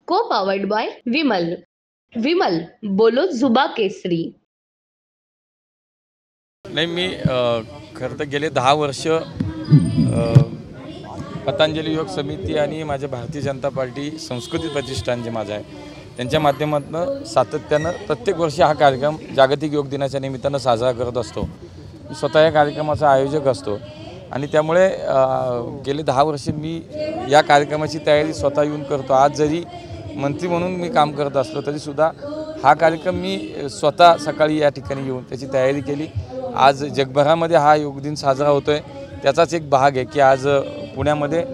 को powered by Vimal. Vimal बोलो जुबा केसरी. नाही, मी खरं तर गेले 10 वर्ष पतंजली योग समिती आणि माझ्या भारतीय जनता पार्टी संस्कृती प्रतिष्ठान जे माझं आहे त्यांच्या माध्यमातून सातत्यानं प्रत्येक वर्षी हा कार्यक्रम जागतिक योग दिनाच्या निमित्तानं साजरा करत असतो. मी स्वतः या कार्यक्रमाचा आयोजक असतो आणि त्यामुळे गेले 10 वर्ष मी या कार्यक्रमाची तयारी स्वतः येऊन करतो. आज जरी मंत्री म्हणून मी काम करत असलो तरीसुद्धा हा कार्यक्रम मी स्वतः सकाळी या ठिकाणी येऊन त्याची तयारी केली. आज जगभरामध्ये हा योग दिन साजरा होतो आहे. त्याचाच एक भाग आहे की आज पुण्यामध्ये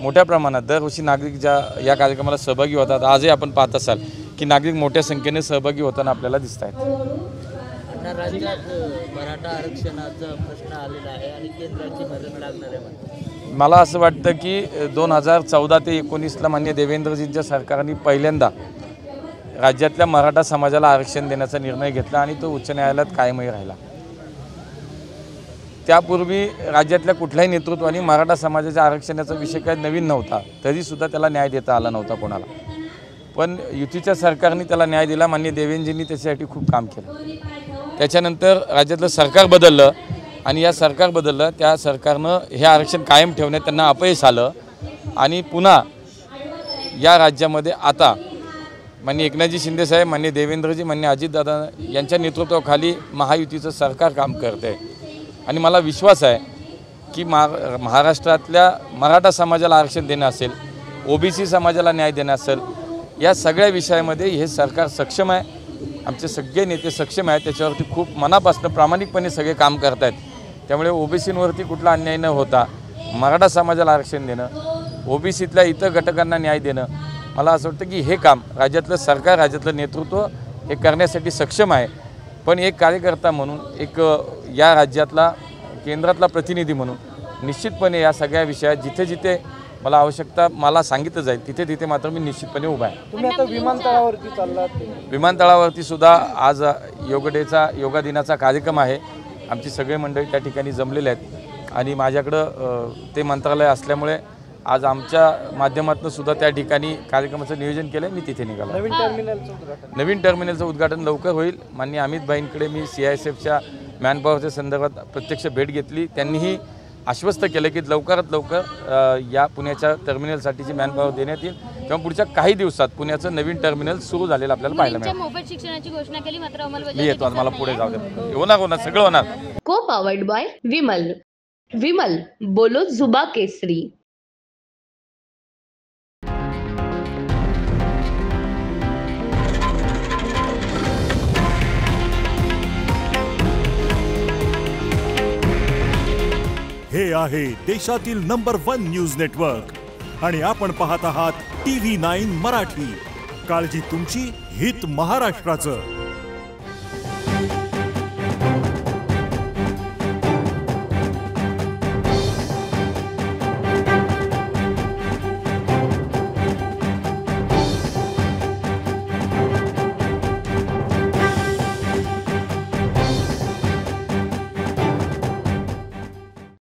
मोठ्या प्रमाणात दरवर्षी नागरिक ज्या या कार्यक्रमाला सहभागी होतात. आजही आपण पाहत असाल की नागरिक मोठ्या संख्येने सहभागी होताना आपल्याला दिसत आहेत. राज्यात मराठा आरक्षणाचा प्रश्न आलेला आहे आणि केंद्राची मदत लागणार आहे. मला असं वाटतं की 2014 ते 19ला माननीय देवेंद्रजींच्या सरकारने पहिल्यांदा राज्यातल्या मराठा समाजाला आरक्षण देण्याचा निर्णय घेतला आणि तो उच्च न्यायालयात कायमही राहिला. त्यापूर्वी राज्यातल्या कुठल्याही नेतृत्वाने मराठा समाजाच्या आरक्षणाचा विषय काही नवीन नव्हता, तरीसुद्धा त्याला न्याय देता आला नव्हता कोणाला. पण युतीच्या सरकारने त्याला न्याय दिला. माननीय देवेंद्रजींनी त्याच्यासाठी खूप काम केलं. त्याच्यानंतर राज्यातलं सरकार बदललं आणि या सरकार बदललं त्या सरकारनं हे आरक्षण कायम ठेवण्यात त्यांना अपयश आलं आणि पुन्हा या राज्यामध्ये आता माननीय एकनाथजी शिंदेसाहेब, माननीय देवेंद्रजी, माननीय अजितदादा यांच्या नेतृत्वाखाली महायुतीचं सरकार काम करते आहे. आणि मला विश्वास आहे की महाराष्ट्रातल्या मराठा समाजाला आरक्षण देणं असेल, ओबीसी समाजाला न्याय देणं असेल, या सगळ्या विषयामध्ये हे सरकार सक्षम आहे. आमचे सगळे नेते सक्षम आहेत. त्याच्यावरती खूप मनापासून प्रामाणिकपणे सगळे काम करत आहेत. त्यामुळे ओबीसींवरती कुठला अन्याय न होता मराठा समाजाला आरक्षण देणं, ओबीसीतल्या इतर घटकांना न्याय देणं, मला असं वाटतं की हे काम राज्यातलं सरकार, राज्यातलं नेतृत्व हे करण्यासाठी सक्षम आहे. पण एक कार्यकर्ता म्हणून, एक या राज्यातला केंद्रातला प्रतिनिधी म्हणून निश्चितपणे या सगळ्या विषयात जिथे जिथे मला आवश्यकता मला सांगितलं जाईल तिथे तिथे मात्र मी निश्चितपणे उभा आहे. तुम्ही आता विमानतळावरती चाललात. विमानतळावरती सुद्धा आज योगा दिनाचा कार्यक्रम आहे. आमची सगळे मंडळी त्या ठिकाणी जमलेले आहेत आणि माझ्याकडं ते मंत्रालय असल्यामुळे आज आमच्या माध्यमातून सुद्धा त्या ठिकाणी कार्यक्रमाचं नियोजन केलं आहे. मी तिथे निघालो. नवीन टर्मिनलचं उद्घाटन लवकर होईल. माननीय अमित भाईंकडे मी CISFच्या मॅनपॉवरच्या संदर्भात प्रत्यक्ष भेट घेतली. त्यांनीही आश्वस्त केलं की लवकरात लवकर या पुण्याच्या टर्मिनलसाठीची मॅनपॉवर देण्यात येईल. तेव्हा पुढच्या काही दिवसात पुण्याचं नवीन टर्मिनल सुरू झालेलं आपल्याला पाहायला मिळेल. मोफत शिक्षणाची घोषणा केली मात्र मी येतो, मला पुढे जाऊ दे. होणार सगळं होणार. को पावर्ड बाय विमल. विमल बोलो जुबा केसरी. हे आहे देशातील नंबर 1 न्यूज नेटवर्क आणि आपण पाहत आहात TV9 मराठी. काळजी तुमची, हित महाराष्ट्राचं.